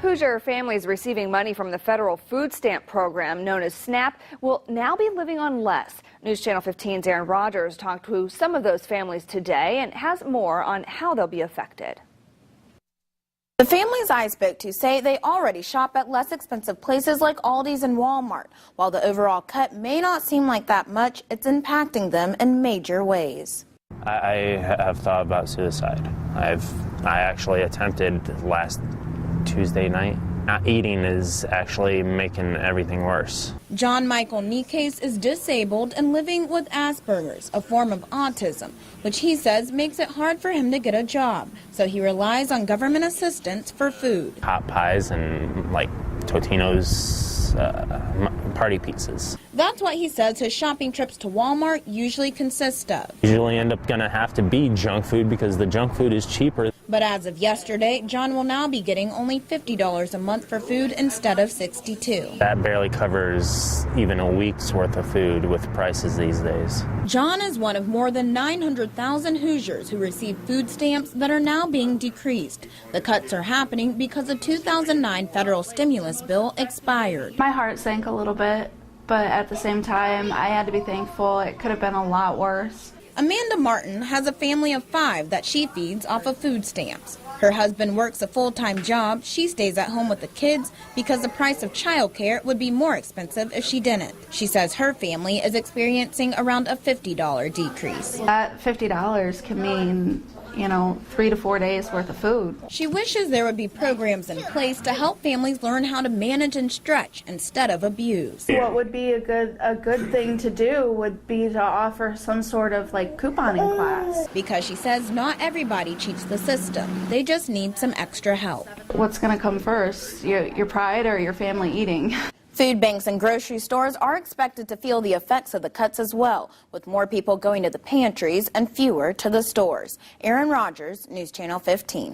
Hoosier families receiving money from the federal food stamp program known as SNAP will now be living on less. News Channel 15's Aaron Rodgers talked to some of those families today and has more on how they'll be affected. The families I spoke to say they already shop at less expensive places like Aldi's and Walmart. While the overall cut may not seem like that much, it's impacting them in major ways. I have thought about suicide. I actually attempted last Tuesday night. Not eating is actually making everything worse. John Michael Nikes is disabled and living with Asperger's, a form of autism, which he says makes it hard for him to get a job. So he relies on government assistance for food. Hot pies and like Totino's party pizzas. That's what he says his shopping trips to Walmart usually consist of. Usually end up gonna have to be junk food because the junk food is cheaper. But as of yesterday, John will now be getting only $50 a month for food instead of $62. That barely covers even a week's worth of food with prices these days. John is one of more than 900,000 Hoosiers who receive food stamps that are now being decreased. The cuts are happening because the 2009 federal stimulus bill expired. My heart sank a little bit, but at the same time, I had to be thankful. It could have been a lot worse. Amanda Martin has a family of 5 that she feeds off of food stamps. Her husband works a full-time job. She stays at home with the kids because the price of childcare would be more expensive if she didn't. She says her family is experiencing around a $50 decrease. That $50 can mean, 3 to 4 days worth of food. She wishes there would be programs in place to help families learn how to manage and stretch instead of abuse. What would be a good thing to do would be to offer some sort of couponing class. Because she says not everybody cheats the system. They just need some extra help. What's going to come first, your pride or your family eating? Food banks and grocery stores are expected to feel the effects of the cuts as well, with more people going to the pantries and fewer to the stores. Aaron Rodgers, News Channel 15.